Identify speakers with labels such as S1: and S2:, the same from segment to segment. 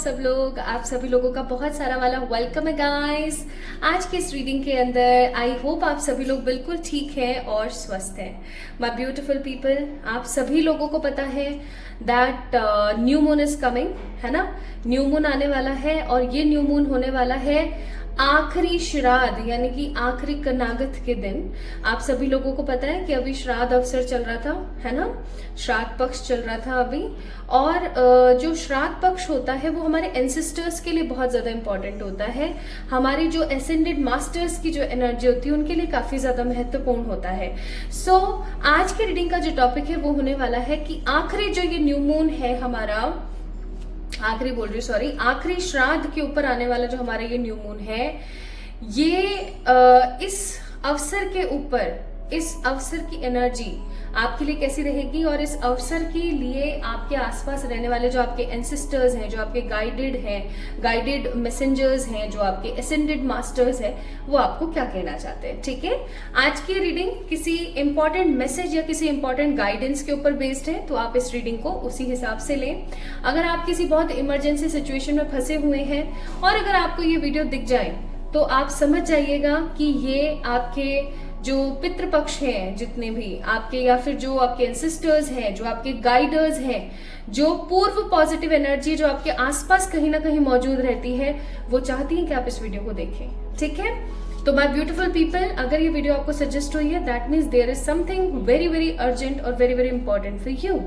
S1: सब लोग, आप सभी लोगों का बहुत सारा वाला वेलकम है गाइस। आज के इस रीडिंग के अंदर आई होप आप सभी लोग बिल्कुल ठीक हैं और स्वस्थ हैं। माय ब्यूटीफुल पीपल, आप सभी लोगों को पता है that new moon is coming, है ना। न्यू मून आने वाला है और ये न्यू मून होने वाला है आखिरी श्राद्ध यानी कि आखिरी कनागत के दिन। आप सभी लोगों को पता है कि अभी श्राद्ध अवसर चल रहा था, है ना, श्राद्ध पक्ष चल रहा था अभी। और जो श्राद्ध पक्ष होता है वो हमारे एंसेस्टर्स के लिए बहुत ज्यादा इंपॉर्टेंट होता है। हमारी जो एसेंडेड मास्टर्स की जो एनर्जी होती है उनके लिए काफी ज्यादा महत्वपूर्ण होता है। सो आज के रीडिंग का जो टॉपिक है वो होने वाला है कि आखिरी जो ये न्यू मून है हमारा, आखिरी श्राद्ध के ऊपर आने वाला जो हमारा ये न्यू मून है, ये इस अवसर के ऊपर, इस अवसर की एनर्जी आपके लिए कैसी रहेगी और इस अवसर के लिए आपके आसपास रहने वाले जो आपके एंसेस्टर्स हैं, जो आपके गाइडेड मैसेंजर्स हैं, जो आपके एसेंडेड मास्टर्स हैं, वो आपको क्या कहना चाहते हैं। ठीक है, आज की रीडिंग किसी इंपॉर्टेंट मैसेज या किसी इंपॉर्टेंट गाइडेंस के ऊपर बेस्ड है, तो आप इस रीडिंग को उसी हिसाब से लें। अगर आप किसी बहुत इमरजेंसी सिचुएशन में फंसे हुए हैं और अगर आपको ये वीडियो दिख जाए तो आप समझ जाइएगा कि ये आपके जो पितृपक्ष हैं, जितने भी आपके, या फिर जो आपके एंसेस्टर्स हैं, जो आपके गाइडर्स हैं, जो पूर्व पॉजिटिव एनर्जी जो आपके आसपास कहीं ना कहीं मौजूद रहती है, वो चाहती हैं कि आप इस वीडियो को देखें। ठीक है, तो माय ब्यूटीफुल पीपल, अगर ये वीडियो आपको सजेस्ट हुई है that means there is something very very urgent और very very important for you.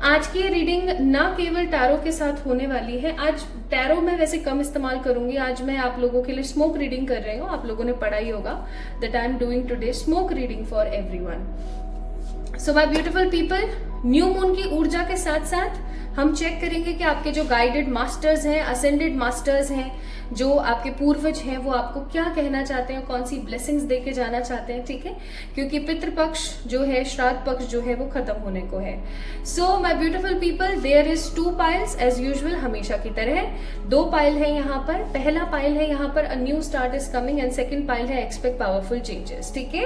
S1: आज की ये रीडिंग ना केवल टैरो के साथ होने वाली है, आज टैरो मैं वैसे कम इस्तेमाल करूंगी, आज मैं आप लोगों के लिए स्मोक रीडिंग कर रही हूँ। आप लोगों ने पढ़ा ही होगा that I am doing today smoke reading for everyone. So my beautiful people, new moon की ऊर्जा के साथ साथ हम चेक करेंगे कि आपके जो गाइडेड मास्टर्स हैं, असेंडेड मास्टर्स हैं, जो आपके पूर्वज हैं, वो आपको क्या कहना चाहते हैं, कौन सी ब्लेसिंग्स देके जाना चाहते हैं। ठीक है, क्योंकि पितृपक्ष जो है, श्राद्ध पक्ष जो है, वो खत्म होने को है। So my beautiful people, there is 2 piles as usual, हमेशा की तरह 2 पाइल है यहाँ पर। पहला पाइल है यहाँ पर a new start is coming and second pile है एक्सपेक्ट पावरफुल चेंजेस। ठीक है,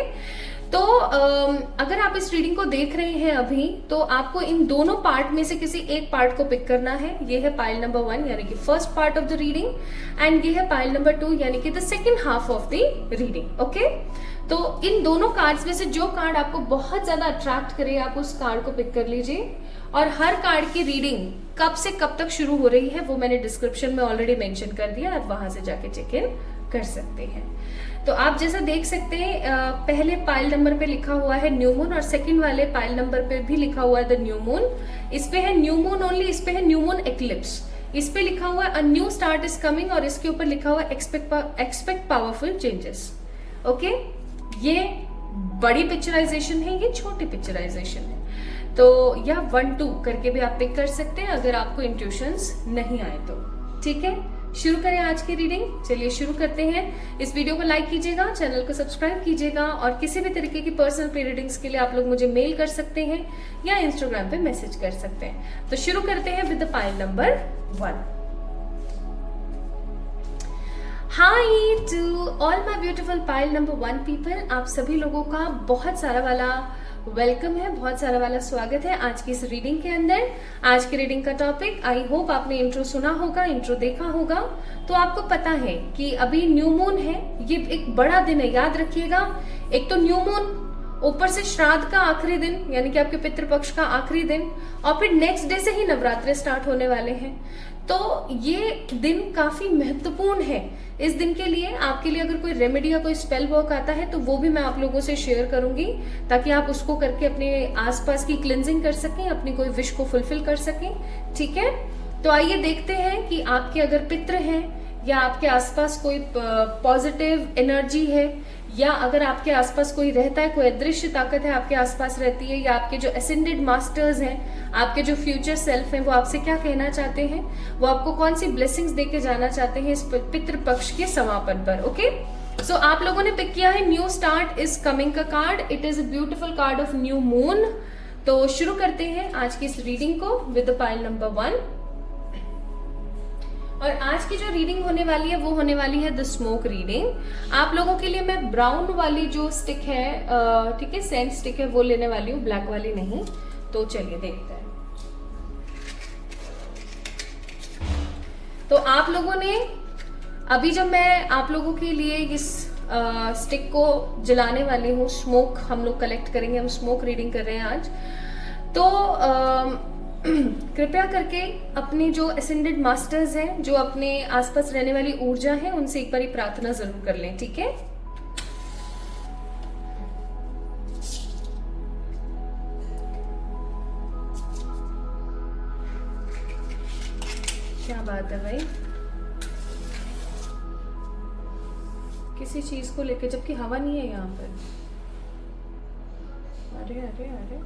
S1: तो अगर आप इस रीडिंग को देख रहे हैं अभी, तो आपको इन दोनों पार्ट में से किसी एक पार्ट को पिक करना है। ये है पाइल नंबर 1 यानी कि first part of the reading, and ये है पाइल नंबर 2 यानी कि the second half of the reading. Okay, तो इन दोनों कार्ड्स में से जो कार्ड आपको बहुत ज्यादा अट्रैक्ट करे, आप उस कार्ड को पिक कर लीजिए। और हर कार्ड की रीडिंग कब से कब तक शुरू हो रही है वो मैंने डिस्क्रिप्शन में ऑलरेडी मेंशन कर दिया, आप वहां से जाके चेक इन कर सकते हैं। तो आप जैसा देख सकते हैं, पहले पाइल नंबर पे लिखा हुआ है न्यू मून और सेकंड वाले पाइल नंबर पे भी लिखा हुआ है द न्यू मून। इस पे है न्यू मून ओनली, इस पे है न्यू मून एक्लिप्स, इस पे लिखा हुआ है a new start is coming और इसके ऊपर लिखा हुआ है एक्सपेक्ट पावरफुल चेंजेस। ओके, ये बड़ी पिक्चराइजेशन है, ये छोटी पिक्चराइजेशन है, तो या 1-2 करके भी आप पिक कर सकते हैं अगर आपको इंट्यूशंस नहीं आए तो। ठीक है, शुरू करें आज की रीडिंग। चलिए शुरू करते हैं। इस वीडियो को लाइक कीजिएगा, चैनल को सब्सक्राइब कीजिएगा और किसी भी तरीके की पर्सनल प्री रीडिंग्स के लिए आप लोग मुझे मेल कर सकते हैं या इंस्टाग्राम पे मैसेज कर सकते हैं। तो शुरू करते हैं with the pile number 1। Hi to all my beautiful pile number 1 people, आप सभी लोगों का बहुत सारा वाला वेलकम है, बहुत सारा वाला स्वागत है आज की इस रीडिंग के अंदर। आज की रीडिंग का टॉपिक, आई होप आपने इंट्रो सुना होगा, इंट्रो देखा होगा, तो आपको पता है कि अभी न्यू मून है। ये एक बड़ा दिन है, याद रखिएगा। एक तो न्यू मून, ऊपर से श्राद्ध का आखिरी दिन यानी कि आपके पितृपक्ष का आखिरी दिन, और फिर नेक्स्ट डे से ही नवरात्रे स्टार्ट होने वाले हैं। तो ये दिन काफी महत्वपूर्ण है। इस दिन के लिए आपके लिए अगर कोई रेमेडी या कोई स्पेल वर्क आता है तो वो भी मैं आप लोगों से शेयर करूंगी, ताकि आप उसको करके अपने आसपास की क्लिनजिंग कर सकें, अपनी कोई विश को फुलफिल कर सकें। ठीक है, तो आइए देखते हैं कि आपके अगर पितृ हैं या आपके आसपास कोई पॉजिटिव एनर्जी है, या अगर आपके आसपास कोई रहता है, कोई अदृश्य ताकत है आपके आसपास रहती है, या आपके जो एसेंडेड मास्टर्स हैं, आपके जो फ्यूचर सेल्फ हैं, वो आपसे क्या कहना चाहते हैं, वो आपको कौन सी ब्लेसिंग्स देके जाना चाहते हैं इस पितृपक्ष के समापन पर। ओके, सो आप लोगों ने पिक किया है न्यू स्टार्ट इज कमिंग का card. It is a beautiful card of new moon. तो शुरू करते हैं आज की इस रीडिंग को विद द पाइल नंबर 1। और आज की जो रीडिंग होने वाली है वो होने वाली है द स्मोक रीडिंग। आप लोगों के लिए मैं ब्राउन वाली जो स्टिक है, ठीक है, सेंट स्टिक है, वो लेने वाली हूँ, ब्लैक वाली नहीं। तो चलिए देखते हैं। तो आप लोगों ने अभी जब मैं आप लोगों के लिए इस स्टिक को जलाने वाली हूँ, स्मोक हम लोग कलेक्ट करेंगे, हम स्मोक रीडिंग कर रहे हैं आज, तो कृपया करके अपने जो असेंडेड मास्टर्स हैं, जो अपने आसपास रहने वाली ऊर्जा है, उनसे एक बार प्रार्थना जरूर कर लें, ठीक है? क्या बात है भाई, किसी चीज को लेकर, जबकि हवा नहीं है यहाँ पर। अरे अरे अरे,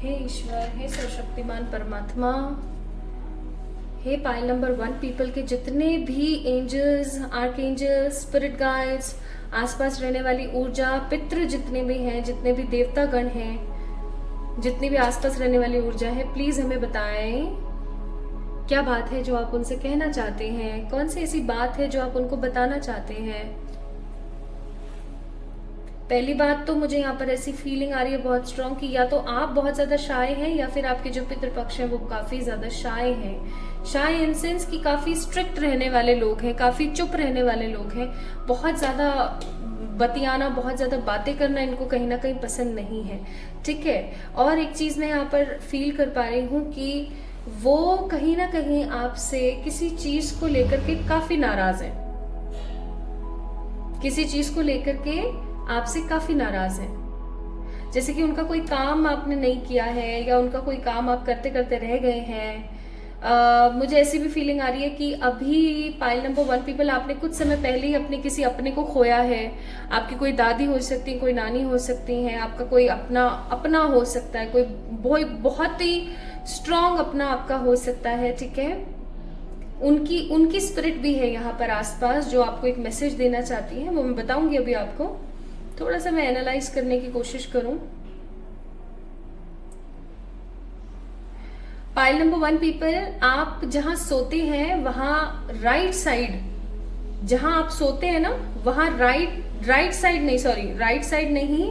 S1: हे ईश्वर, हे सर्वशक्तिमान परमात्मा, हे पाइल नंबर 1 पीपल के जितने भी एंजल्स, आर्कएंजल्स, स्पिरिट गाइड्स, आसपास रहने वाली ऊर्जा, पितृ जितने भी हैं, जितने भी देवता गण हैं, जितनी भी आसपास रहने वाली ऊर्जा है, प्लीज हमें बताएं क्या बात है जो आप उनसे कहना चाहते हैं, कौन सी ऐसी बात है जो आप उनको बताना चाहते हैं। पहली बात तो मुझे यहाँ पर ऐसी फीलिंग आ रही है बहुत स्ट्रॉन्ग कि या तो आप बहुत ज्यादा शाय हैं या फिर आपके जो पितृपक्ष हैं वो काफी ज्यादा शाय हैं। शाय इन सेंस कि काफी स्ट्रिक्ट रहने वाले लोग हैं, काफी चुप रहने वाले लोग हैं, बहुत ज्यादा बतियाना, बहुत ज्यादा बातें करना इनको कहीं ना कहीं पसंद नहीं है, ठीक है? और एक चीज मैं यहाँ पर फील कर पा रही हूँ कि वो कहीं ना कहीं आपसे किसी चीज को लेकर के काफी नाराज हैं, किसी चीज को लेकर के आपसे काफी नाराज हैं, जैसे कि उनका कोई काम आपने नहीं किया है या उनका कोई काम आप करते करते रह गए हैं। मुझे ऐसी भी फीलिंग आ रही है कि अभी पाइल नंबर 1 पीपल, आपने कुछ समय पहले ही अपने किसी अपने को खोया है। आपकी कोई दादी हो सकती है, कोई नानी हो सकती है, आपका कोई अपना हो सकता है, कोई बहुत ही स्ट्रांग अपना आपका हो सकता है, ठीक है? उनकी स्पिरिट भी है यहाँ पर आसपास जो आपको एक मैसेज देना चाहती है, वो मैं बताऊंगी अभी आपको। थोड़ा सा मैं एनालाइज करने की कोशिश करूं। पाइल नंबर 1 पीपल, आप जहां सोते हैं वहां राइट साइड, जहां आप सोते हैं ना वहां राइट साइड नहीं, सॉरी राइट साइड नहीं,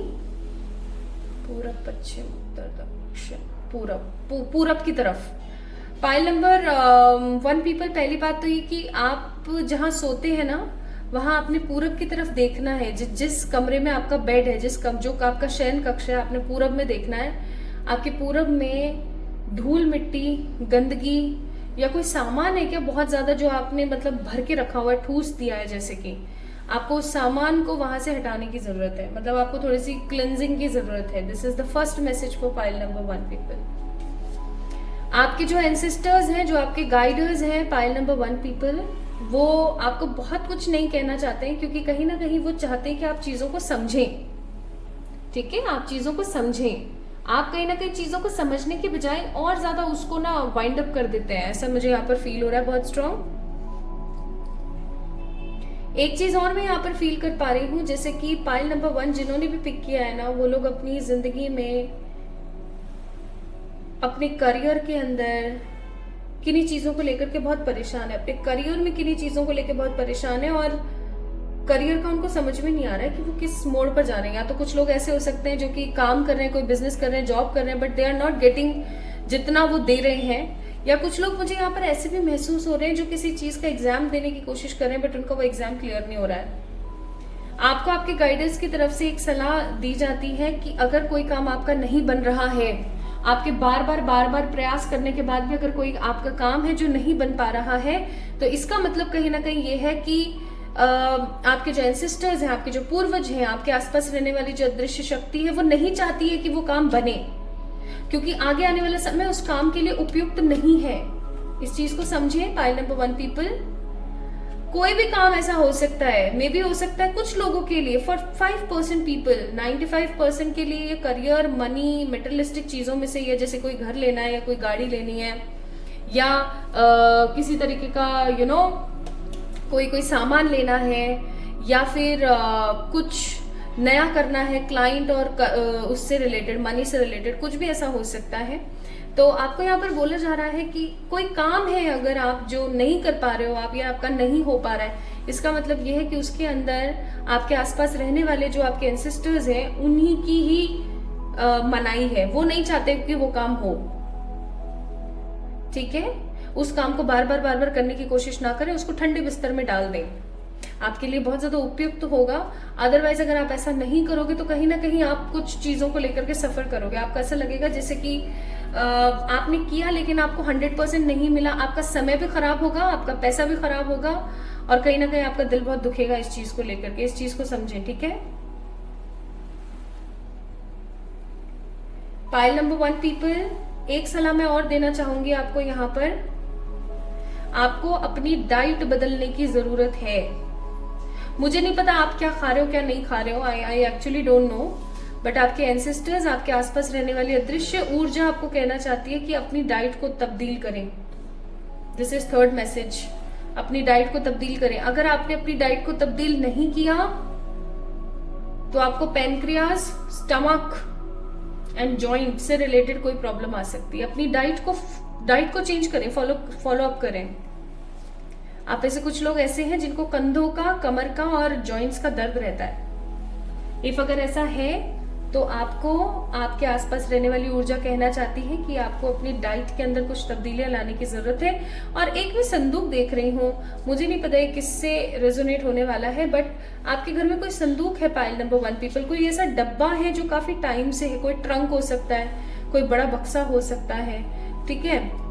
S1: पूरब, पश्चिम, उत्तर, दक्षिण, पूरब की तरफ। पाइल नंबर 1 पीपल, पहली बात तो ये कि आप जहां सोते हैं ना वहां आपने पूरब की तरफ देखना है। जिस कमरे में आपका बेड है, जो आपका शयन कक्ष है, आपने पूरब में देखना है। आपके पूरब में धूल मिट्टी, गंदगी या कोई सामान है क्या बहुत ज्यादा जो आपने मतलब भर के रखा हुआ है, ठूस दिया है, जैसे कि आपको उस सामान को वहां से हटाने की जरूरत है, मतलब आपको थोड़ी सी क्लिनजिंग की जरूरत है। This is the first message for pile number 1 people. आपके जो एंसेस्टर्स हैं, जो आपके गाइडर्स हैं पाइल नंबर 1 पीपल, वो आपको बहुत कुछ नहीं कहना चाहते हैं, क्योंकि कहीं ना कहीं वो चाहते हैं कि आप चीजों को समझें, ठीक है? आप चीजों को समझें। आप कहीं ना कहीं चीजों को समझने के बजाय और ज्यादा उसको ना वाइंड अप कर देते हैं, ऐसा मुझे यहाँ पर फील हो रहा है बहुत स्ट्रॉन्ग। एक चीज और मैं यहाँ पर फील कर पा रही हूँ, जैसे कि पाइल नंबर 1 जिन्होंने भी पिक किया है ना, वो लोग अपनी जिंदगी में, अपने करियर के अंदर किन्हीं चीजों को लेकर के बहुत परेशान है, अपने करियर में किन्हीं चीजों को लेकर बहुत परेशान है, और करियर का उनको समझ में नहीं आ रहा है कि वो किस मोड़ पर जा रहे हैं। या तो कुछ लोग ऐसे हो सकते हैं जो कि काम कर रहे हैं, कोई बिजनेस कर रहे हैं, जॉब कर रहे हैं, but they are not getting जितना वो दे रहे हैं। या कुछ लोग मुझे यहाँ पर ऐसे भी महसूस हो रहे हैं जो किसी चीज का एग्जाम देने की कोशिश कर रहे हैं, बट उनका वो एग्जाम क्लियर नहीं हो रहा है। आपको आपके गाइडेंस की तरफ से एक सलाह दी जाती है कि अगर कोई काम आपका नहीं बन रहा है, आपके बार बार प्रयास करने के बाद भी अगर कोई आपका काम है जो नहीं बन पा रहा है, तो इसका मतलब कहीं ना कहीं ये है कि आपके जो एंसेस्टर्स हैं, आपके जो पूर्वज हैं, आपके आसपास रहने वाली जो अदृश्य शक्ति है, वो नहीं चाहती है कि वो काम बने, क्योंकि आगे आने वाला समय उस काम के लिए उपयुक्त नहीं है। इस चीज को समझिए पाइल नंबर 1 पीपल। कोई भी काम ऐसा हो सकता है, मे बी हो सकता है कुछ लोगों के लिए, फॉर 5% पीपल, 95% के लिए ये करियर, मनी, मेटेरियलिस्टिक चीजों में से, ये जैसे कोई घर लेना है या कोई गाड़ी लेनी है, या किसी तरीके का कोई सामान लेना है, या फिर कुछ नया करना है, क्लाइंट और उससे रिलेटेड, मनी से रिलेटेड, कुछ भी ऐसा हो सकता है। तो आपको यहाँ पर बोला जा रहा है कि कोई काम है अगर आप जो नहीं कर पा रहे हो आप, या आपका नहीं हो पा रहा है, इसका मतलब ये है कि उसके अंदर आपके आसपास रहने वाले जो आपके एंसेस्टर्स हैं उन्हीं की ही मनाही है। वो नहीं चाहते कि वो काम हो, ठीक है। उस काम को बार बार करने की कोशिश ना करें, उसको ठंडे बिस्तर में डाल दें, आपके लिए बहुत ज्यादा उपयुक्त होगा। अदरवाइज अगर आप ऐसा नहीं करोगे तो कहीं ना कहीं आप कुछ चीजों को लेकर के सफर करोगे। आपको ऐसा लगेगा जैसे कि आपने किया लेकिन आपको 100% नहीं मिला, आपका समय भी खराब होगा, आपका पैसा भी खराब होगा, और कहीं ना कहीं आपका दिल बहुत दुखेगा इस चीज को लेकर के। इस चीज को समझें, ठीक है। पाइल नंबर 1 पीपल, एक सलाह मैं और देना चाहूंगी आपको यहाँ पर, आपको अपनी डाइट बदलने की जरूरत है। मुझे नहीं पता आप क्या खा रहे हो क्या नहीं खा रहे हो, I actually don't know, but आपके एंसेस्टर्स, आपके आसपास रहने वाली अदृश्य ऊर्जा आपको कहना चाहती है कि अपनी डाइट को तब्दील करें। दिस इज थर्ड मैसेज, अपनी डाइट को तब्दील करें। अगर आपने अपनी डाइट को तब्दील नहीं किया तो आपको पैनक्रियाज, स्टमक एंड जॉइंट से रिलेटेड कोई प्रॉब्लम आ सकती है। अपनी डाइट को चेंज करें, फॉलो अप करें। आप ऐसे कुछ लोग ऐसे हैं जिनको कंधों का, कमर का और जॉइंट्स का दर्द रहता है। इफ अगर ऐसा है तो आपको आपके आसपास रहने वाली ऊर्जा कहना चाहती है कि आपको अपनी डाइट के अंदर कुछ तब्दीलियां लाने की जरूरत है। और एक भी संदूक देख रही हूँ, मुझे नहीं पता है किससे रेजोनेट होने वाला है, बट आपके घर में कोई संदूक है पाइल नंबर 1 पीपल, कोई ऐसा डब्बा है जो काफी टाइम से है, कोई ट्रंक हो सकता है, कोई बड़ा बक्सा हो सकता है, ठीक है।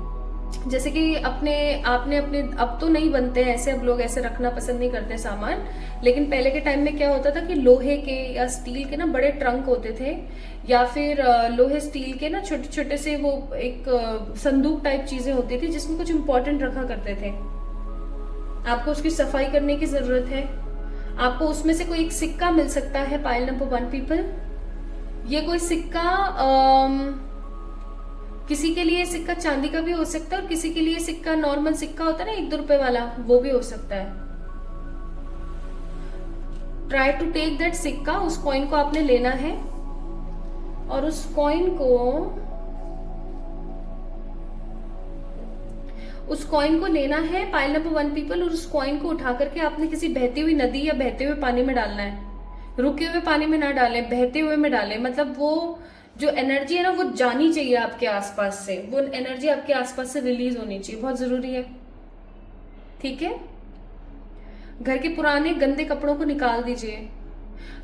S1: जैसे कि आपने अपने, अब तो नहीं बनते हैं ऐसे, अब लोग ऐसे रखना पसंद नहीं करते सामान, लेकिन पहले के टाइम में क्या होता था कि लोहे के या स्टील के ना बड़े ट्रंक होते थे, या फिर लोहे स्टील के ना छोटे छोटे से वो एक संदूक टाइप चीजें होती थी जिसमें कुछ इंपॉर्टेंट रखा करते थे। आपको उसकी सफाई करने की जरूरत है। आपको उसमें से कोई एक सिक्का मिल सकता है पाइल नंबर 1 पीपल। ये कोई सिक्का किसी के लिए सिक्का चांदी का भी हो सकता है, और किसी के लिए सिक्का नॉर्मल सिक्का होता है ना 1-2 रुपए वाला, वो भी हो सकता है। ट्राई टू टेक दैट सिक्का, उस कॉइन को आपने लेना है, और उस कॉइन को लेना है पाइल नंबर 1 पीपल, और उस कॉइन को उठा करके आपने किसी बहती हुई नदी या बहते हुए पानी में डालना है। रुके हुए पानी में ना डालें, बहते हुए में डालें। मतलब वो जो एनर्जी है ना वो जानी चाहिए आपके आसपास से, वो एनर्जी आपके आसपास से रिलीज होनी चाहिए, बहुत जरूरी है, ठीक है। घर के पुराने गंदे कपड़ों को निकाल दीजिए।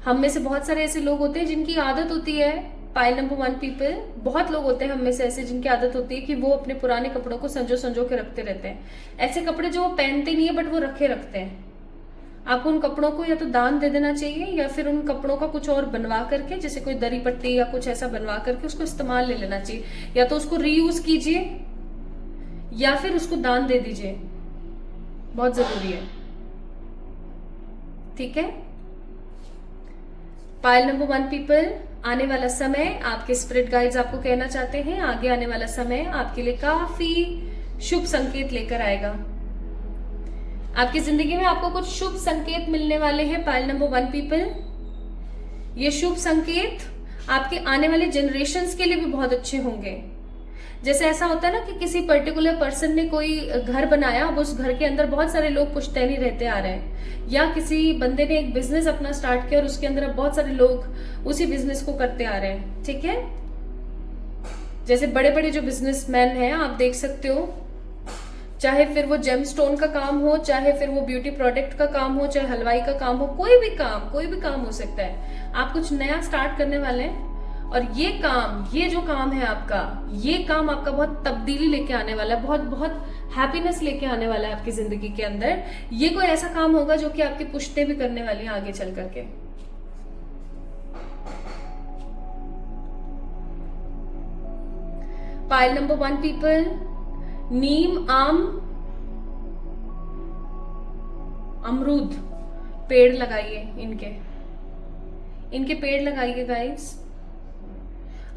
S1: हम में से बहुत सारे ऐसे लोग होते हैं जिनकी आदत होती है, पाइल नंबर 1 पीपल, बहुत लोग होते हैं हम में से ऐसे जिनकी आदत होती है कि वो अपने पुराने कपड़ों को संजो के रखते रहते हैं। ऐसे कपड़े जो वो पहनते नहीं है बट वो रखते हैं। आपको उन कपड़ों को या तो दान दे देना चाहिए, या फिर उन कपड़ों का कुछ और बनवा करके, जैसे कोई दरी पट्टी या कुछ ऐसा बनवा करके उसको इस्तेमाल ले लेना चाहिए। या तो उसको रीयूज कीजिए या फिर उसको दान दे दीजिए, बहुत जरूरी है, ठीक है। पाइल नंबर 1 पीपल, आने वाला समय, आपके स्पिरिट गाइड्स आपको कहना चाहते हैं आगे आने वाला समय आपके लिए काफी शुभ संकेत लेकर आएगा। आपकी जिंदगी में आपको कुछ शुभ संकेत मिलने वाले हैं पाइल नंबर 1 पीपल। ये शुभ संकेत आपके आने वाले जनरेशन्स के लिए भी बहुत अच्छे होंगे। जैसे ऐसा होता है ना कि किसी पर्टिकुलर पर्सन ने कोई घर बनाया, अब उस घर के अंदर बहुत सारे लोग पुश्तैनी रहते आ रहे हैं, या किसी बंदे ने एक बिजनेस अपना स्टार्ट किया और उसके अंदर अब बहुत सारे लोग उसी बिजनेस को करते आ रहे हैं, ठीक है। जैसे बड़े बड़े जो बिजनेसमैन हैं आप देख सकते हो, चाहे फिर वो जेमस्टोन का काम हो, चाहे फिर वो ब्यूटी प्रोडक्ट का काम हो, चाहे हलवाई का काम हो, कोई भी काम हो सकता है। आप कुछ नया स्टार्ट करने वाले हैं, और ये जो काम है आपका, ये काम आपका बहुत तब्दीली लेके आने वाला है, बहुत हैप्पीनेस लेके आने वाला है आपकी जिंदगी के अंदर। ये कोई ऐसा काम होगा जो कि आपकी पुश्तें भी करने वाली हैं आगे चल करके। पाइल नंबर 1 पीपल, नीम, आम, अमरूद पेड़ लगाइए, इनके पेड़ लगाइए गाइस।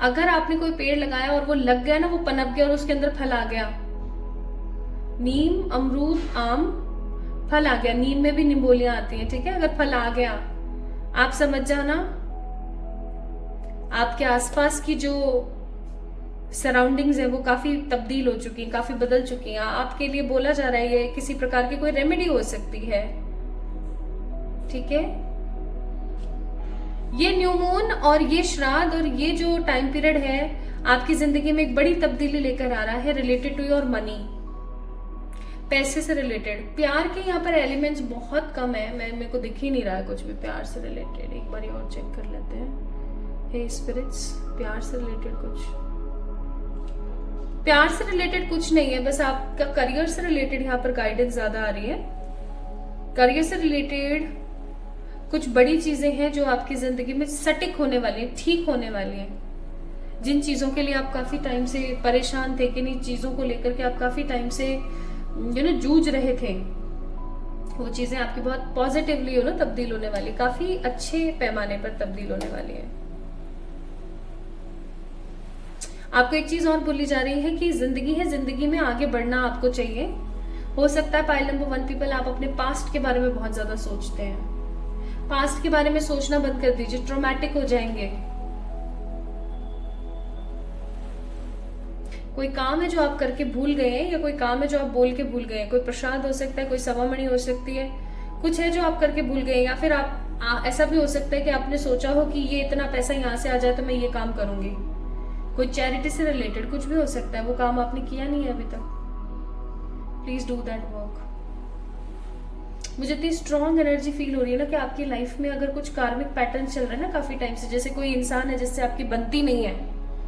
S1: अगर आपने कोई पेड़ लगाया और वो लग गया ना, वो पनप गया और उसके अंदर फल आ गया, नीम, अमरूद, आम, फल आ गया, नीम में भी निम्बोलियां आती हैं, ठीक है। अगर फल आ गया आप समझ जाना आपके आसपास की जो सराउंडिंग्स है वो काफी तब्दील हो चुकी हैं, काफी बदल चुकी हैं। आपके लिए बोला जा रहा है ये किसी प्रकार की कोई रेमेडी हो सकती है, ठीक है। ये न्यू मून और ये श्राद्ध और ये जो टाइम पीरियड है आपकी जिंदगी में एक बड़ी तब्दीली लेकर आ रहा है, रिलेटेड टू योर मनी, पैसे से रिलेटेड। प्यार के यहाँ पर एलिमेंट्स बहुत कम है, मेरे को दिख ही नहीं रहा है कुछ भी प्यार से रिलेटेड। एक बार और चेक कर लेते हैं। हे स्पिरिट्स, प्यार से रिलेटेड कुछ, प्यार से रिलेटेड कुछ नहीं है, बस आपका करियर से रिलेटेड यहाँ पर गाइडेंस ज्यादा आ रही है। करियर से रिलेटेड कुछ बड़ी चीजें हैं जो आपकी जिंदगी में सटिक होने वाली हैं, ठीक होने वाली हैं। जिन चीजों के लिए आप काफी टाइम से परेशान थे, किन्हीं चीजों को लेकर के आप काफी टाइम से जूझ रहे थे, वो चीजें आपकी बहुत पॉजिटिवली तब्दील होने वाली, काफी अच्छे पैमाने पर तब्दील होने वाली है। आपको एक चीज और बोली जा रही है कि जिंदगी है, जिंदगी में आगे बढ़ना आपको चाहिए। हो सकता है पाइल नंबर 1 पीपल आप अपने पास्ट के बारे में बहुत ज्यादा सोचते हैं। पास्ट के बारे में सोचना बंद कर दीजिए, ट्रॉमेटिक हो जाएंगे। कोई काम है जो आप करके भूल गए हैं, या कोई काम है जो आप बोल के भूल गए हैं। कोई प्रसाद हो सकता है, कोई सवामणि हो सकती है, कुछ है जो आप करके भूल गए, या फिर आप ऐसा भी हो सकता है कि आपने सोचा हो कि ये इतना पैसा यहाँ से आ जाए तो मैं ये काम करूंगी। कोई चैरिटी से रिलेटेड कुछ भी हो सकता है, वो काम आपने किया नहीं है अभी तक। Please do that work. मुझे इतनी स्ट्रॉन्ग एनर्जी फील हो रही है ना कि आपकी लाइफ में अगर कुछ कार्मिक पैटर्न चल रहे हैं ना काफी टाइम से, जैसे कोई इंसान है जिससे आपकी बनती नहीं है,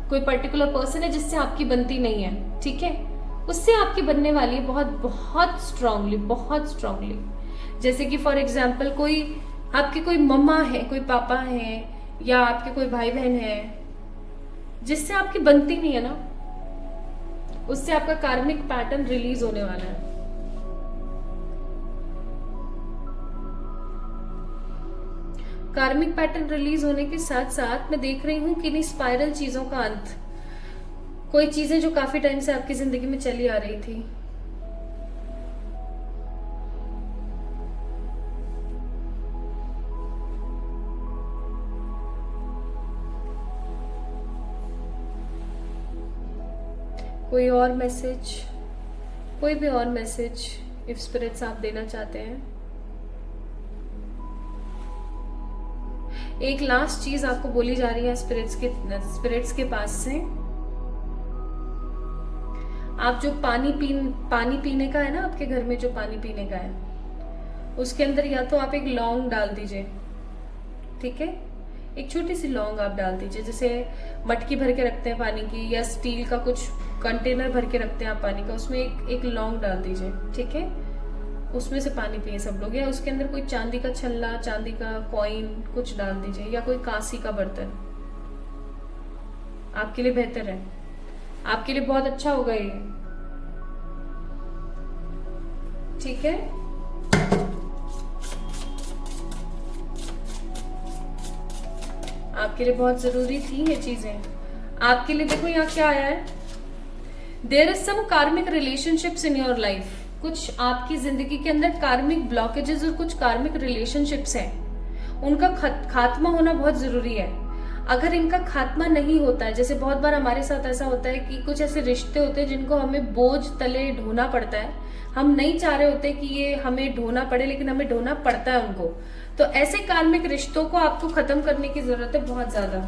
S1: कोई पर्टिकुलर पर्सन है जिससे आपकी बनती नहीं है, ठीक है, उससे आपकी बनने वाली है बहुत बहुत स्ट्रांगली, बहुत स्ट्रांगली। जैसे कि फॉर एग्जाम्पल कोई आपके कोई मम्मा है, कोई पापा है, या आपके कोई भाई बहन है जिससे आपकी बनती नहीं है ना, उससे आपका कार्मिक पैटर्न रिलीज होने वाला है। कार्मिक पैटर्न रिलीज होने के साथ साथ मैं देख रही हूं कि नहीं स्पाइरल चीजों का अंत, कोई चीजें जो काफी टाइम से आपकी जिंदगी में चली आ रही थी, कोई और मैसेज, कोई भी और मैसेज इफ स्पिरिट्स आप देना चाहते हैं। एक लास्ट चीज आपको बोली जा रही है स्पिरिट्स के पास से। आप जो पानी पीने का है ना, आपके घर में जो पानी पीने का है, उसके अंदर या तो आप एक लौंग डाल दीजिए, ठीक है, एक छोटी सी लौंग आप डाल दीजिए। जैसे मटकी भर के रखते हैं पानी की, या स्टील का कुछ कंटेनर भर के रखते हैं आप पानी का, उसमें एक लौंग डाल दीजिए, ठीक है, उसमें से पानी पिए सब लोग। या उसके अंदर कोई चांदी का छल्ला, चांदी का कॉइन कुछ डाल दीजिए, या कोई कांसी का बर्तन, आपके लिए बेहतर है, आपके लिए बहुत अच्छा होगा ये, ठीक है। आपके लिए बहुत जरूरी थी ये चीजें आपके लिए। देखो यहाँ क्या आया है, देयर इज सम कार्मिक रिलेशनशिप्स इन योर लाइफ। कुछ आपकी जिंदगी के अंदर कार्मिक ब्लॉकेजेस और कुछ कार्मिक रिलेशनशिप्स हैं, उनका खात्मा होना बहुत जरूरी है। अगर इनका खात्मा नहीं होता है, जैसे बहुत बार हमारे साथ ऐसा होता है कि कुछ ऐसे रिश्ते होते हैं जिनको हमें बोझ तले ढोना पड़ता है, हम नहीं चाह रहे होते कि ये हमें ढोना पड़े, लेकिन हमें ढोना पड़ता है उनको। तो ऐसे कार्मिक रिश्तों को आपको खत्म करने की जरूरत है बहुत ज्यादा।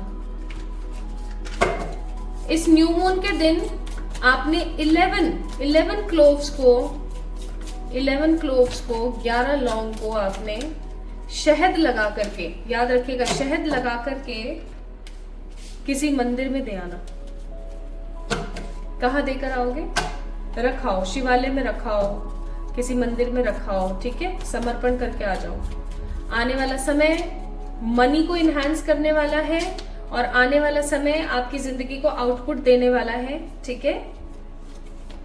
S1: इस न्यू मून के दिन आपने 11 क्लोव्स को 11 लौंग को आपने शहद लगा करके, याद रखिएगा, शहद लगा करके किसी मंदिर में दे आना। कहाँ देकर आओगे? रखाओ, शिवालय में रखाओ, किसी मंदिर में रखाओ, ठीक है, समर्पण करके आ जाओ। आने वाला समय मनी को इनहैंस करने वाला है, और आने वाला समय आपकी जिंदगी को आउटपुट देने वाला है, ठीक है।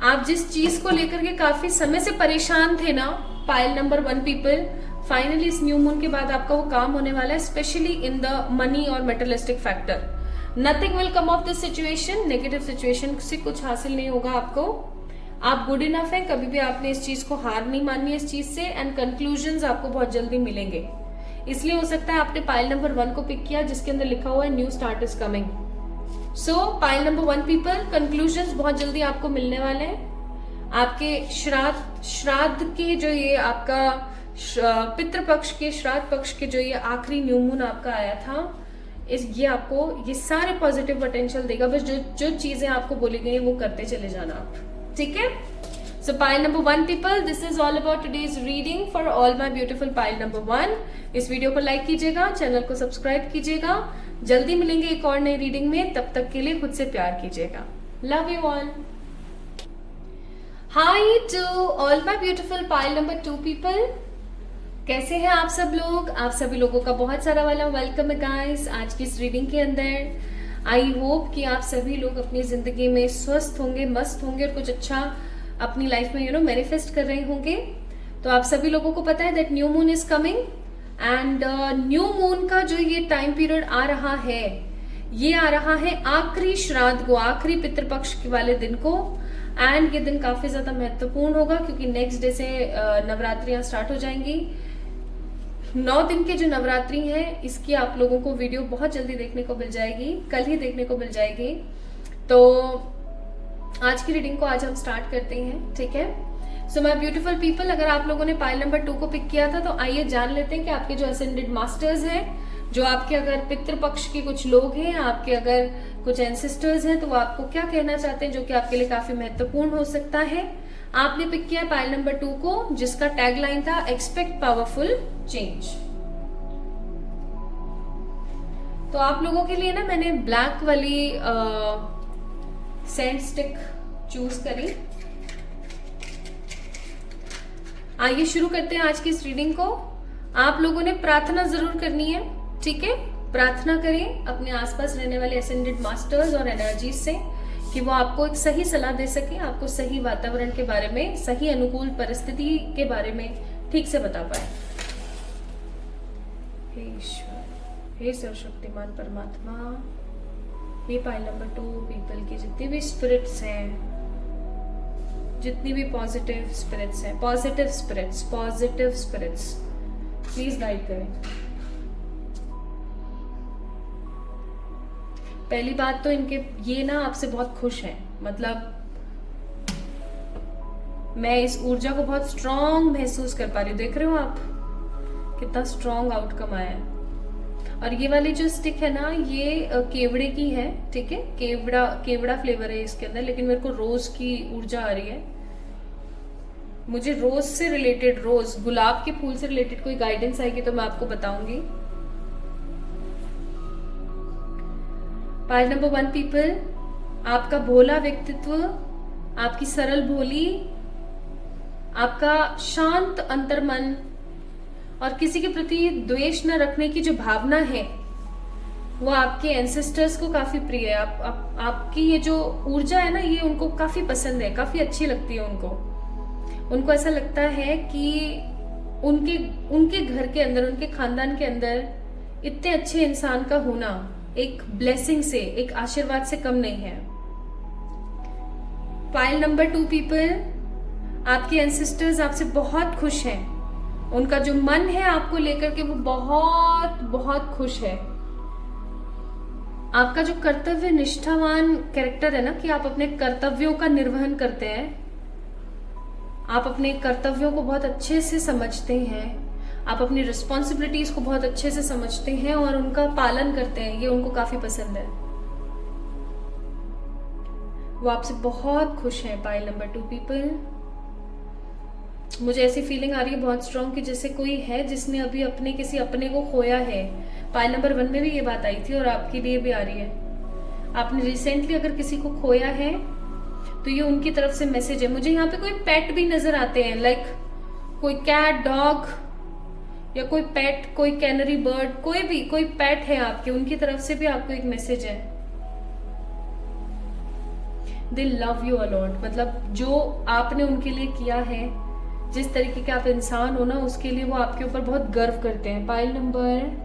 S1: आप जिस चीज को लेकर के काफी समय से परेशान थे ना, पाइल नंबर 1 पीपल, फाइनली इस न्यू मून के बाद आपका वो काम होने वाला है, स्पेशली इन द मनी और materialistic factor. Nothing will come of this situation, negative situation से कुछ हासिल नहीं होगा आपको। आप गुड इनफ है, कभी भी आपने इस चीज को हार नहीं माननी है इस चीज से, एंड कंक्लूजन्स आपको बहुत जल्दी मिलेंगे। इसलिए हो सकता है आपने पाइल नंबर 1 को पिक किया जिसके अंदर लिखा हुआ है new start is coming. So pile number 1 people, conclusions बहुत जल्दी आपको मिलने वाले हैं। आपके श्राद्ध के जो ये आपका पितृपक्ष के श्राद्ध पक्ष के जो ये आखिरी न्यू मून आपका आया था, ये आपको ये सारे पॉजिटिव पोटेंशियल देगा। बस जो चीजें आपको बोली गई वो करते चले जाना आप, ठीक है। So pile number 1 people, this is all about today's reading for all my beautiful pile number 1। इस वीडियो को लाइक कीजिएगा, चैनल को सब्सक्राइब कीजिएगा। जल्दी मिलेंगे एक और नई रीडिंग में, तब तक के लिए खुद से प्यार कीजिएगा। Love you all. Hi to all my beautiful pile number 2 people, कैसे हैं आप सब लोग? आप सभी लोगों का बहुत सारा वाला वेलकम है गाइस आज की इस रीडिंग के अंदर। आई होप कि आप सभी लोग अपनी जिंदगी में स्वस्थ होंगे, मस्त होंगे और कुछ अच्छा अपनी लाइफ में मैनिफेस्ट कर रहे होंगे। तो आप सभी लोगों को पता है that new moon is coming and new moon का जो ये टाइम पीरियड आ रहा है, ये आ रहा है आखिरी श्राद्ध को, आखिरी पितृपक्ष वाले दिन को। एंड ये दिन काफी ज्यादा महत्वपूर्ण होगा क्योंकि नेक्स्ट डे से नवरात्रियां स्टार्ट हो जाएंगी। 9 दिन के जो नवरात्रि हैं इसकी आप लोगों को वीडियो बहुत जल्दी देखने को मिल जाएगी, कल ही देखने को मिल जाएगी। तो आज की रीडिंग को आज हम स्टार्ट करते हैं, ठीक है। सो माय ब्यूटीफुल पीपल, अगर आप लोगों ने पाइल नंबर 2 को पिक किया था तो आइए जान लेते हैं कि आपके जो असेंडेड मास्टर्स हैं, जो आपके अगर पितृपक्ष के कुछ लोग हैं, आपके अगर कुछ एंसेस्टर्स हैं, तो वो आपको क्या कहना चाहते हैं, जो कि आपके लिए काफी महत्वपूर्ण हो सकता है। आपने पिक किया पाइल नंबर 2 को, जिसका टैगलाइन था एक्सपेक्ट पावरफुल चेंज। तो आप लोगों के लिए ना मैंने ब्लैक वाली सेंट स्टिक चूज करी। आइए शुरू करते हैं आज की इस रीडिंग को। आप लोगों ने प्रार्थना जरूर करनी है, ठीक है। प्रार्थना करें अपने आसपास रहने वाले एसेंडेड मास्टर्स और एनर्जीज से कि वो आपको एक सही सलाह दे सके, आपको सही वातावरण के बारे में, सही अनुकूल परिस्थिति के बारे में ठीक से बता पाए। हे ईश्वर, हे सर्वशक्तिमान परमात्मा, ये पाइल नंबर 2 पीपल की जितनी भी स्पिरिट्स हैं, जितनी भी पॉजिटिव स्पिरिट्स हैं, पॉजिटिव स्पिरिट्स प्लीज गाइड करें। पहली बात तो इनके ये ना आपसे बहुत खुश हैं, मतलब मैं इस ऊर्जा को बहुत स्ट्रांग महसूस कर पा रही हूँ। देख रहे हो आप कितना स्ट्रांग आउटकम आया है। और ये वाली जो स्टिक है ना, ये केवड़े की है, ठीक है। केवड़ा फ्लेवर है इसके अंदर, लेकिन मेरे को रोज की ऊर्जा आ रही है। मुझे रोज से रिलेटेड, रोज गुलाब के फूल से रिलेटेड कोई गाइडेंस आएगी तो मैं आपको बताऊंगी। पाइल नंबर 1 पीपल, आपका भोला व्यक्तित्व, आपकी सरल भोली, आपका शांत अंतर्मन और किसी के प्रति द्वेष न रखने की जो भावना है वो आपके एंसेस्टर्स को काफी प्रिय है। आपकी ये जो ऊर्जा है ना, ये उनको काफी पसंद है, काफी अच्छी लगती है उनको ऐसा लगता है कि उनके घर के अंदर, उनके खानदान के अंदर इतने अच्छे इंसान का होना एक ब्लेसिंग से, एक आशीर्वाद से कम नहीं है। पाइल नंबर 2 पीपल, आपके एंसेस्टर्स आपसे बहुत खुश हैं। उनका जो मन है आपको लेकर के वो बहुत बहुत खुश है। आपका जो कर्तव्य निष्ठावान कैरेक्टर है ना, कि आप अपने कर्तव्यों का निर्वहन करते हैं, आप अपने कर्तव्यों को बहुत अच्छे से समझते हैं, आप अपनी रिस्पॉन्सिबिलिटीज को बहुत अच्छे से समझते हैं और उनका पालन करते हैं, ये उनको काफी पसंद है। वो आपसे बहुत खुश हैं पाइल नंबर 2 पीपल। मुझे ऐसी फीलिंग आ रही है बहुत स्ट्रॉन्ग कि जैसे कोई है जिसने अभी किसी अपने को खोया है। पाइल नंबर 1 में भी ये बात आई थी और आपके लिए भी आ रही है। आपने रिसेंटली अगर किसी को खोया है तो ये उनकी तरफ से मैसेज है। मुझे यहाँ पे कोई पेट भी नजर आते हैं, लाइक कोई कैट, डॉग या कोई पेट, कोई कैनरी बर्ड, कोई पेट है आपके, उनकी तरफ से भी आपको एक मैसेज है। दे लव यू अलॉट, मतलब जो आपने उनके लिए किया है, जिस तरीके के आप इंसान हो ना, उसके लिए वो आपके ऊपर बहुत गर्व करते हैं। Pile number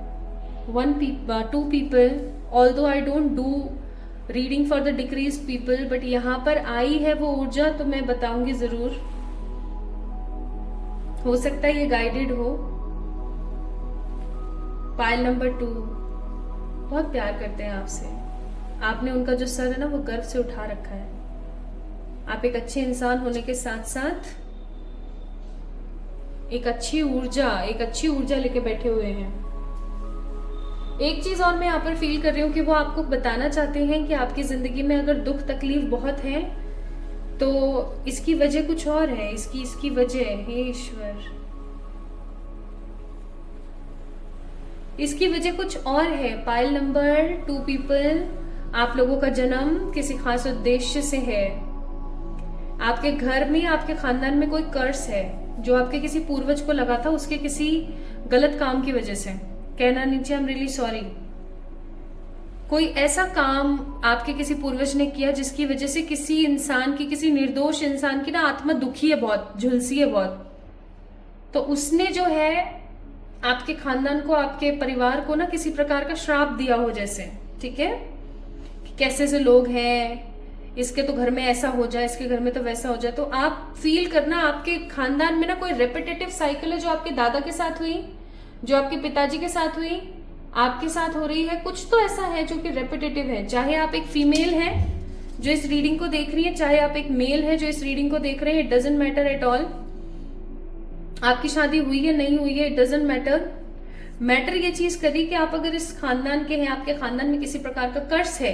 S1: 2 people, although I don't do reading for the decrease people, but यहाँ पर आई है वो ऊर्जा तो मैं बताऊंगी जरूर। हो सकता है ये गाइडेड हो। पाइल नंबर 2 बहुत प्यार करते हैं आपसे। आपने उनका जो सर है ना वो गर्व से उठा रखा है। आप एक अच्छे इंसान होने के साथ साथ एक अच्छी ऊर्जा लेके बैठे हुए हैं। एक चीज और मैं यहाँ पर फील कर रही हूँ कि वो आपको बताना चाहते हैं कि आपकी जिंदगी में अगर दुख तकलीफ बहुत है तो इसकी वजह कुछ और है। इसकी वजह, हे ईश्वर, इसकी वजह कुछ और है। पाइल नंबर 2 पीपल, आप लोगों का जन्म किसी खास उद्देश्य से है। आपके घर में, आपके खानदान में कोई कर्स है जो आपके किसी पूर्वज को लगा था, उसके किसी गलत काम की वजह से। कहना नीचे आई एम रियली सॉरी। कोई ऐसा काम आपके किसी पूर्वज ने किया जिसकी वजह से किसी इंसान की, किसी निर्दोष इंसान की ना आत्मा दुखी है बहुत, झुलसी है बहुत। तो उसने जो है आपके खानदान को, आपके परिवार को ना किसी प्रकार का श्राप दिया हो जैसे, ठीक है, कैसे से लोग हैं, इसके तो घर में ऐसा हो जाए, इसके घर में तो वैसा हो जाए। तो आप फील करना आपके खानदान में ना कोई रेपिटेटिव साइकिल है जो आपके दादा के साथ हुई, जो आपके पिताजी के साथ हुई, आपके साथ हो रही है। कुछ तो ऐसा है जो कि रेपिटेटिव है। चाहे आप एक फीमेल है जो इस रीडिंग को देख रही है, चाहे आप एक मेल है जो इस रीडिंग को देख रहे हैं, it doesn't matter at all. आपकी शादी हुई है नहीं हुई है, इट डजेंट मैटर ये चीज करी कि आप अगर इस खानदान के हैं, आपके खानदान में किसी प्रकार का कर्स है,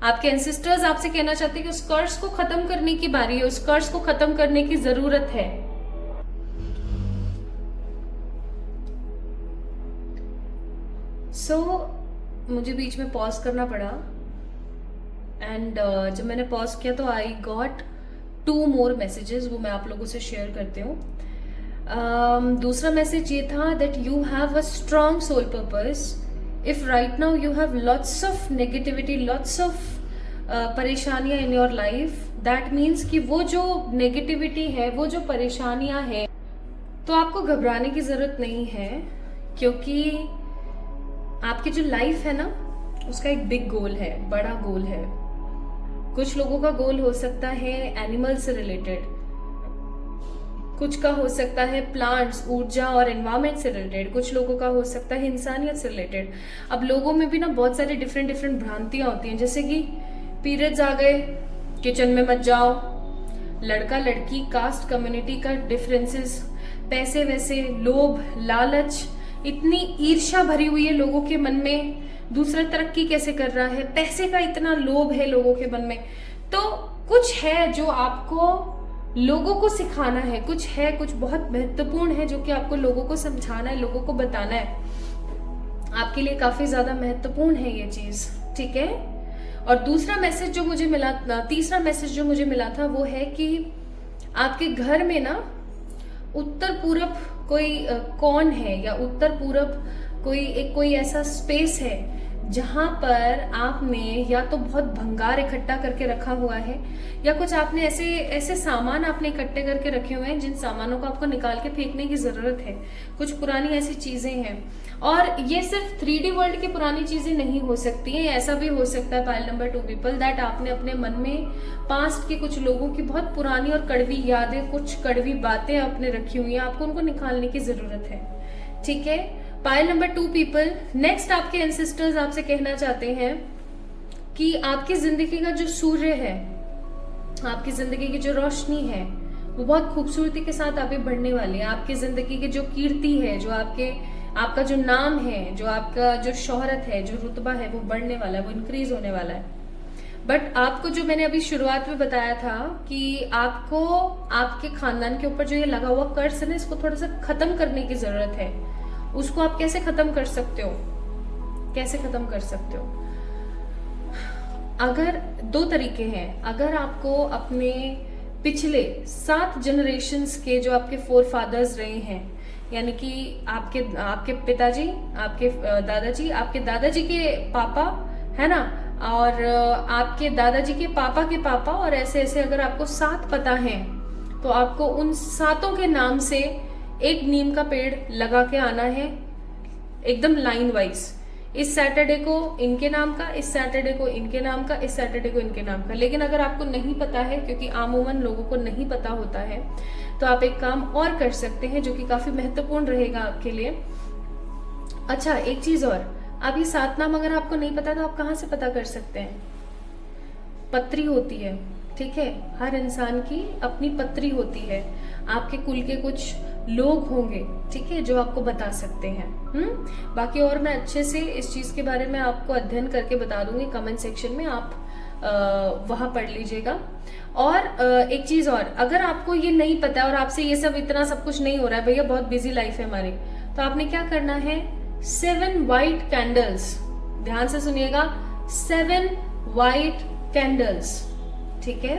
S1: आपके एंसेस्टर्स आपसे कहना चाहते हैं कि उस कर्स को खत्म करने की बारी है, उस कर्स को खत्म करने की जरूरत है। मुझे बीच में पॉज करना पड़ा एंड जब मैंने पॉज किया तो आई गॉट 2 मोर मैसेजेस, वो मैं आप लोगों से शेयर करती हूँ। दूसरा मैसेज ये था that you have a strong soul purpose. If right now you have lots of negativity, lots of परेशानियां in your life, that means कि वो जो नेगेटिविटी है, वो जो परेशानियां हैं, तो आपको घबराने की जरूरत नहीं है, क्योंकि आपकी जो लाइफ है ना उसका एक बिग गोल है, बड़ा गोल है। कुछ लोगों का गोल हो सकता है एनिमल से रिलेटेड, कुछ का हो सकता है प्लांट्स, ऊर्जा और एनवायरमेंट से रिलेटेड, कुछ लोगों का हो सकता है इंसानियत से रिलेटेड। अब लोगों में भी ना बहुत सारी डिफरेंट भ्रांतियां होती हैं, जैसे कि पीरियड्स आ गए, किचन में मत जाओ, लड़का लड़की, कास्ट कम्युनिटी का डिफरेंसेस, पैसे वैसे, लोभ, लालच, इतनी ईर्ष्या भरी हुई है लोगों के मन में, दूसरा तरक्की कैसे कर रहा है, पैसे का इतना लोभ है लोगों के मन में। तो कुछ है जो आपको लोगों को सिखाना है, कुछ बहुत महत्वपूर्ण है जो कि आपको लोगों को समझाना है, लोगों को बताना है। आपके लिए काफी ज्यादा महत्वपूर्ण है ये चीज, ठीक है। और दूसरा मैसेज जो मुझे मिला, तीसरा मैसेज जो मुझे मिला था वो है कि आपके घर में ना उत्तर पूरब कोई कौन है, या उत्तर पूरब कोई ऐसा स्पेस है जहां पर आपने या तो बहुत भंगार इकट्ठा करके रखा हुआ है, या कुछ आपने ऐसे सामान आपने इकट्ठे करके रखे हुए हैं जिन सामानों को आपको निकाल के फेंकने की जरूरत है। कुछ पुरानी ऐसी चीजें हैं, और ये सिर्फ 3D वर्ल्ड की पुरानी चीजें नहीं हो सकती हैं। ऐसा भी हो सकता है पाइल नंबर 2 पीपल दैट आपने अपने मन में पास्ट के कुछ लोगों की बहुत पुरानी और कड़वी यादें, कुछ कड़वी बातें आपने रखी हुई हैं, आपको उनको निकालने की जरूरत है, ठीक है। पाइल नंबर 2 पीपल, नेक्स्ट आपके एंसेस्टर्स आपसे कहना चाहते हैं कि आपकी जिंदगी का जो सूर्य है, आपकी जिंदगी की जो रोशनी है, वो बहुत खूबसूरती के साथ आगे बढ़ने वाली है। आपकी जिंदगी की जो कीर्ति है, जो आपका जो नाम है, जो आपका जो शोहरत है, जो रुतबा है, वो बढ़ने वाला है, वो इंक्रीज होने वाला है। बट आपको जो मैंने अभी शुरुआत में बताया था कि आपको आपके खानदान के ऊपर जो ये लगा हुआ कर्ज है ना, इसको थोड़ा सा खत्म करने की जरूरत है। उसको आप कैसे खत्म कर सकते हो, कैसे खत्म कर सकते हो? अगर 2 तरीके हैं। अगर आपको अपने पिछले 7 जनरेशन्स के जो आपके 4 फादर्स रहे हैं, यानी कि आपके पिताजी, आपके दादाजी, आपके दादाजी के पापा, है ना, और आपके दादाजी के पापा, और ऐसे ऐसे अगर आपको 7 पता है, तो आपको उन 7 के नाम से एक नीम का पेड़ लगा के आना है, एकदम लाइन वाइज। इस सैटरडे को इनके नाम का, इस सैटरडे को इनके नाम का, इस सैटरडे को इनके नाम का। लेकिन अगर आपको नहीं पता है, क्योंकि आमूमन लोगों को नहीं पता होता है, तो आप एक काम और कर सकते हैं जो कि काफी महत्वपूर्ण रहेगा आपके लिए। अच्छा एक चीज और, अब ये 7 नाम अगर आपको नहीं पता तो आप कहाँ से पता कर सकते हैं? पत्री होती है, ठीक है, हर इंसान की अपनी पत्री होती है। आपके कुल के कुछ लोग होंगे, ठीक है, जो आपको बता सकते हैं। बाकी और मैं अच्छे से इस चीज के बारे में आपको अध्ययन करके बता दूंगी, कमेंट सेक्शन में आप वहां पढ़ लीजिएगा। और एक चीज और, अगर आपको ये नहीं पता और आपसे ये सब इतना सब कुछ नहीं हो रहा है, भैया बहुत बिजी लाइफ है हमारी, तो आपने क्या करना है, 7 वाइट कैंडल्स, ध्यान से सुनिएगा, 7 वाइट कैंडल्स, ठीक है।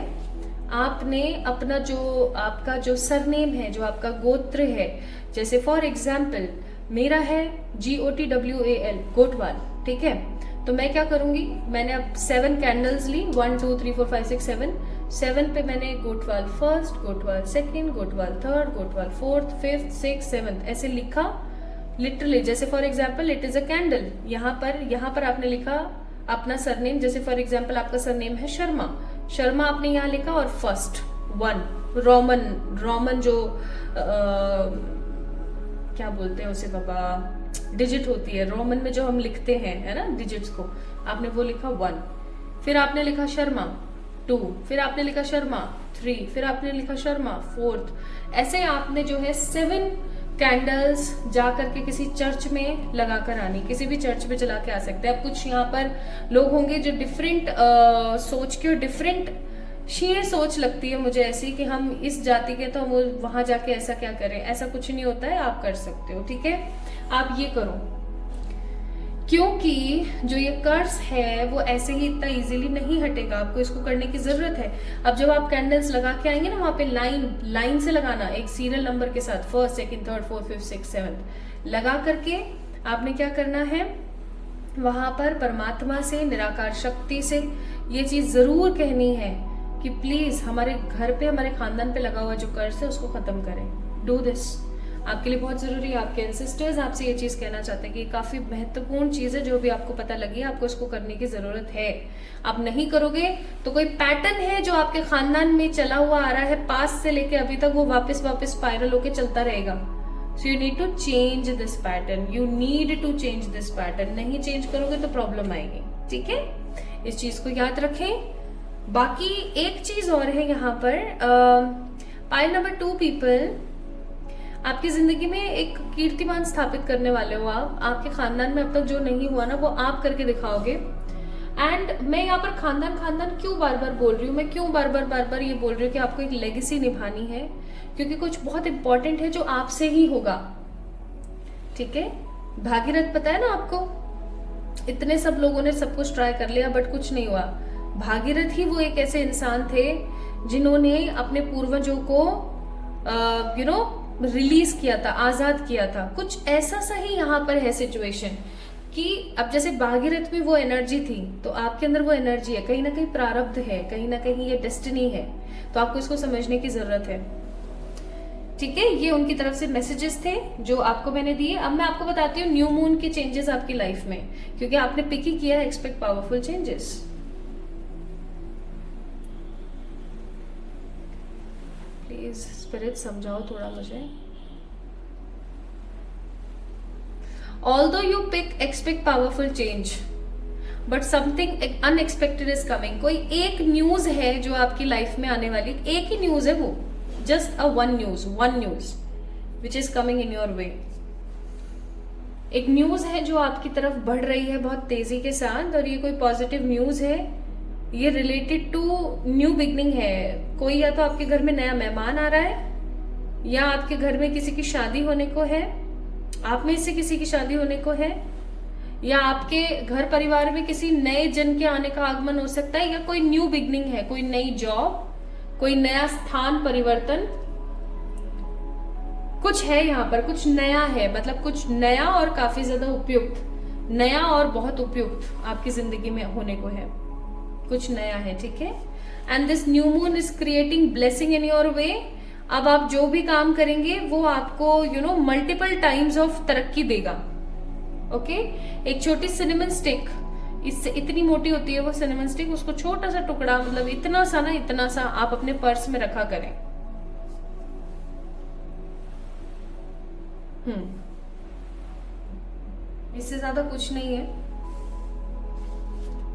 S1: आपने अपना जो आपका जो सरनेम है, जो आपका गोत्र है, जैसे फॉर एग्जाम्पल मेरा है GOTWAL, गोटवाल, ठीक है, तो मैं क्या करूंगी, मैंने अब 7 कैंडल्स ली, 1 2 3 4 5 6 7, 7 पे मैंने गोटवाल फर्स्ट, गोटवाल सेकंड, गोटवाल थर्ड, गोटवाल फोर्थ, फिफ्थ, सिक्स, सेवंथ ऐसे लिखा लिटरली। जैसे for example it is a candle, यहाँ पर आपने लिखा अपना सरनेम, जैसे फॉर एग्जाम्पल आपका सरनेम है शर्मा, शर्मा आपने यहाँ लिखा, और फर्स्ट 1 रोमन जो क्या बोलते हैं उसे बाबा, डिजिट होती है रोमन में जो हम लिखते हैं, है ना, डिजिट्स को, आपने वो लिखा 1, फिर आपने लिखा शर्मा 2, फिर आपने लिखा शर्मा 3, फिर आपने लिखा शर्मा 4th। ऐसे आपने जो है 7 कैंडल्स जा करके किसी चर्च में लगा कर आनी, किसी भी चर्च में जला के आ सकते हैं। अब कुछ यहाँ पर लोग होंगे जो डिफरेंट सोच के, और डिफरेंट शीर सोच लगती है मुझे ऐसी कि हम इस जाति के तो हम वहां जाके ऐसा क्या करें, ऐसा कुछ नहीं होता है, आप कर सकते हो, ठीक है, आप ये करो, क्योंकि जो ये कर्स है वो ऐसे ही इतना इजीली नहीं हटेगा, आपको इसको करने की जरूरत है। अब जब आप कैंडल्स लगा के आएंगे ना, वहां पे लाइन से लगाना, एक सीरियल नंबर के साथ, 1st 2nd 3rd 4th 5th 6th 7th लगा करके आपने क्या करना है, वहां पर परमात्मा से, निराकार शक्ति से ये चीज जरूर कहनी है कि प्लीज हमारे घर पे, हमारे खानदान पे लगा हुआ जो कर्ज है उसको खत्म करें। डू दिस, आपके लिए बहुत जरूरी है। आपके एंसेस्टर्स आपसे ये चीज कहना चाहते हैं कि काफी महत्वपूर्ण चीज है, जो भी आपको पता लगी आपको इसको करने की जरूरत है। आप नहीं करोगे तो कोई पैटर्न है जो आपके खानदान में चला हुआ आ रहा है, पास से लेके अभी तक, वो वापस स्पाइरल होके चलता रहेगा। So you need to change this pattern, you need to change this pattern. नहीं चेंज करोगे तो प्रॉब्लम आएगी, ठीक है, इस चीज को याद रखें। बाकी एक चीज और है यहाँ पर, पाइल नंबर 2 पीपल, आपकी जिंदगी में एक कीर्तिमान स्थापित करने वाले हो आप, आपके खानदान में अब तक जो नहीं हुआ ना वो आप करके दिखाओगे। एंड मैं यहाँ पर खानदान खानदान क्यों बार बार बोल रही हूँ, मैं क्यों बार बार ये बोल रही हूँ कि आपको एक लेगेसी निभानी है, क्योंकि कुछ बहुत इंपॉर्टेंट है जो आपसे ही होगा, ठीक है। भागीरथ पता है ना आपको, इतने सब लोगों ने सब कुछ ट्राई कर लिया बट कुछ नहीं हुआ। भागीरथ ही वो एक ऐसे इंसान थे जिन्होंने अपने पूर्वजों को रिलीज किया था, आजाद किया था। कुछ ऐसा सा ही यहाँ पर है सिचुएशन कि अब जैसे भागीरथ में वो एनर्जी थी, तो आपके अंदर वो एनर्जी है, कहीं ना कहीं प्रारब्ध है, कहीं ना कहीं ये डेस्टिनी है, तो आपको इसको समझने की जरूरत है, ठीक है। ये उनकी तरफ से मैसेजेस थे जो आपको मैंने दिए। अब मैं आपको बताती हूँ न्यू मून के चेंजेस आपकी लाइफ में, क्योंकि आपने पिक ही किया expect powerful changes. Please spirit समझाओ थोड़ा मुझे। Although you expect powerful change, but something unexpected is coming। कोई एक न्यूज है जो आपकी लाइफ में आने वाली, एक ही न्यूज है वो, just a one news which is coming in your way। एक न्यूज है जो आपकी तरफ बढ़ रही है बहुत तेजी के साथ, और ये कोई पॉजिटिव न्यूज है, ये रिलेटेड टू न्यू बिगनिंग है। कोई या तो आपके घर में नया मेहमान आ रहा है, या आपके घर में किसी की शादी होने को है, आप में से किसी की शादी होने को है, या आपके घर परिवार में किसी नए जन के आने का आगमन हो सकता है, या कोई न्यू बिगनिंग है, कोई नई जॉब, कोई नया स्थान परिवर्तन, कुछ है यहाँ पर, कुछ नया है, मतलब कुछ नया और काफी ज्यादा उपयुक्त, नया और बहुत उपयुक्त आपकी जिंदगी में होने को है, कुछ नया है, ठीक है। And this new moon is creating blessing in your way. अब आप जो भी काम करेंगे वो आपको मल्टीपल टाइम्स ऑफ तरक्की देगा, ओके। एक छोटी सिनेमन स्टिक, इससे इतनी मोटी होती है वो सिनेमन स्टिक, उसको छोटा सा टुकड़ा, मतलब इतना सा ना, इतना सा आप अपने पर्स में रखा करें। इससे ज्यादा कुछ नहीं है,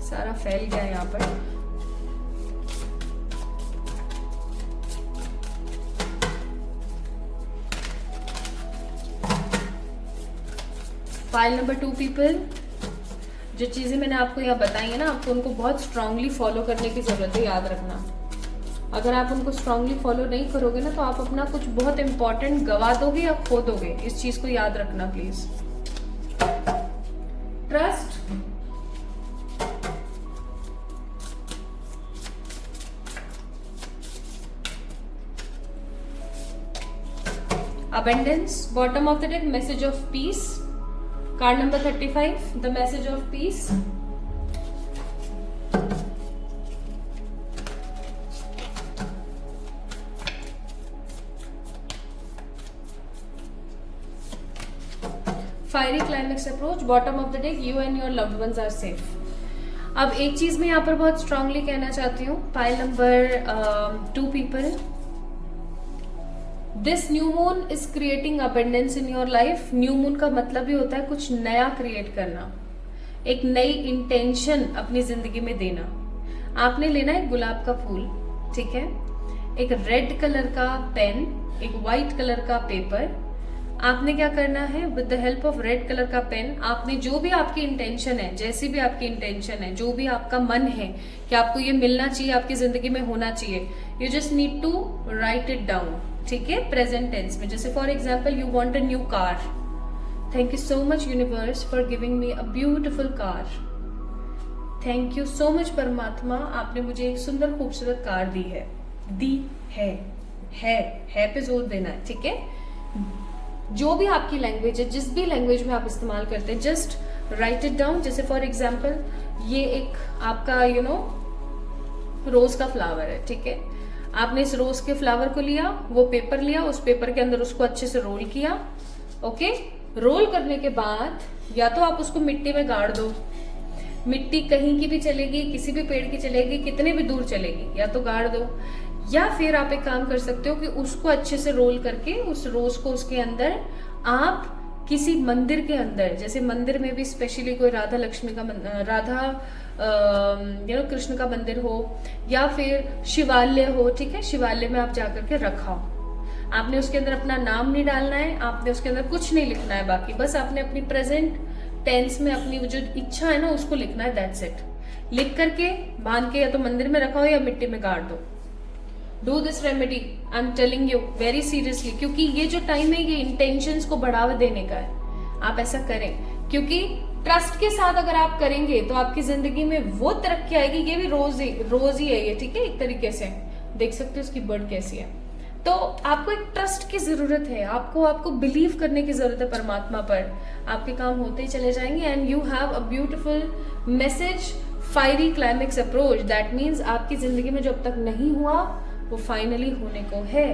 S1: सारा फैल गया यहाँ पर। फाइल नंबर 2 पीपल, जो चीजें मैंने आपको यहाँ बताई है ना, आपको उनको बहुत स्ट्रांगली फॉलो करने की जरूरत है, याद रखना। अगर आप उनको स्ट्रांगली फॉलो नहीं करोगे ना, तो आप अपना कुछ बहुत इंपॉर्टेंट गवा दोगे या खो दोगे। इस चीज को याद रखना please. Trust, abundance, bottom of the deck, message of peace. Card number 35, the message of peace. Fiery climax approach, bottom of the deck, you and your loved ones are safe. अब एक चीज मैं यहाँ पर बहुत स्ट्रांगली कहना चाहती हूँ, pile number 2 people, this new moon is creating abundance in your life. New moon का मतलब ही होता है कुछ नया क्रिएट करना, एक नई इंटेंशन अपनी जिंदगी में देना। आपने लेना है गुलाब का फूल, ठीक है, एक रेड कलर का पेन, एक व्हाइट कलर का पेपर। आपने क्या करना है, with the help of red colour का पेन, आपने जो भी आपकी इंटेंशन है, जैसी भी आपकी इंटेंशन है, जो भी आपका मन है कि आपको ये मिलना चाहिए, आपकी जिंदगी में होना चाहिए, you just need to write it down, ठीक है, प्रेजेंट टेंस में। जैसे for example you want a new car, thank you so much universe for giving me a beautiful car. Thank you so much परमात्मा, आपने मुझे एक सुंदर खूबसूरत कार दी है। दी है पे जोर देना है, ठीक है। जो भी आपकी लैंग्वेज है, जिस भी लैंग्वेज में आप इस्तेमाल करते हैं, जस्ट राइट इट डाउन। जैसे फॉर एग्जाम्पल ये एक आपका रोज का फ्लावर है, ठीक है। आपने इस रोज के फ्लावर को लिया, वो पेपर लिया, उस पेपर के अंदर उसको अच्छे से रोल किया, ओके। रोल करने के बाद या तो आप उसको मिट्टी में गाड़ दो, मिट्टी कहीं की भी चलेगी, किसी भी पेड़ की चलेगी, कितने भी दूर चलेगी, या तो गाड़ दो, या फिर आप एक काम कर सकते हो कि उसको अच्छे से रोल करके उस रोज को उसके अंदर आप किसी मंदिर के अंदर, जैसे मंदिर में भी स्पेशली कोई राधा लक्ष्मी का कृष्ण का मंदिर हो, या फिर शिवालय हो, ठीक है, शिवालय में आप जाकर के रखाओ। आपने उसके अंदर अपना नाम नहीं डालना है, आपने उसके अंदर कुछ नहीं लिखना है, बाकी बस आपने अपनी प्रेजेंट टेंस में अपनी जो इच्छा है ना उसको लिखना है, दैट्स इट। लिख करके बांध के या तो मंदिर में रखाओ या मिट्टी में गाड़ दो। Do this remedy, I am telling you very seriously, क्योंकि ये जो टाइम है ये इंटेंशंस को बढ़ावा देने का है। आप ऐसा करें, क्योंकि ट्रस्ट के साथ अगर आप करेंगे तो आपकी जिंदगी में वो तरक्की आएगी। ये भी रोज ही है ये, ठीक है, एक तरीके से देख सकते हो उसकी बर्ड कैसी है। तो आपको एक ट्रस्ट की जरूरत है, आपको बिलीव करने की जरूरत है परमात्मा पर। आपके काम होते ही चले जाएंगे and you have a beautiful message, fiery climax approach. That means आपकी जिंदगी में जो अब तक नहीं हुआ वो फाइनली होने को है।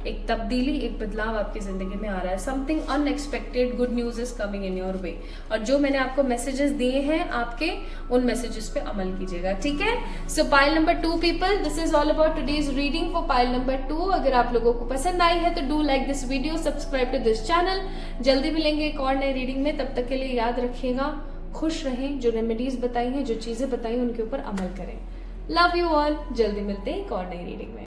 S1: एक तब्दीली, एक बदलाव आपकी जिंदगी में आ रहा है। Something unexpected good news is coming in your way. और जो मैंने आपको मैसेजेस दिए हैं आपके, उन मैसेजेस पे अमल कीजिएगा, ठीक है। So pile number 2 people, this is all about today's reading for pile number 2। अगर आप लोगों को पसंद आई है तो do like this video, subscribe to this channel. जल्दी मिलेंगे एक और नई रीडिंग में, तब तक के लिए याद रखिएगा, खुश रहें, जो रेमेडीज बताई हैं, जो चीजें बताई उनके ऊपर अमल करें। लव यू ऑल, जल्दी मिलते हैं एक और नई रीडिंग में।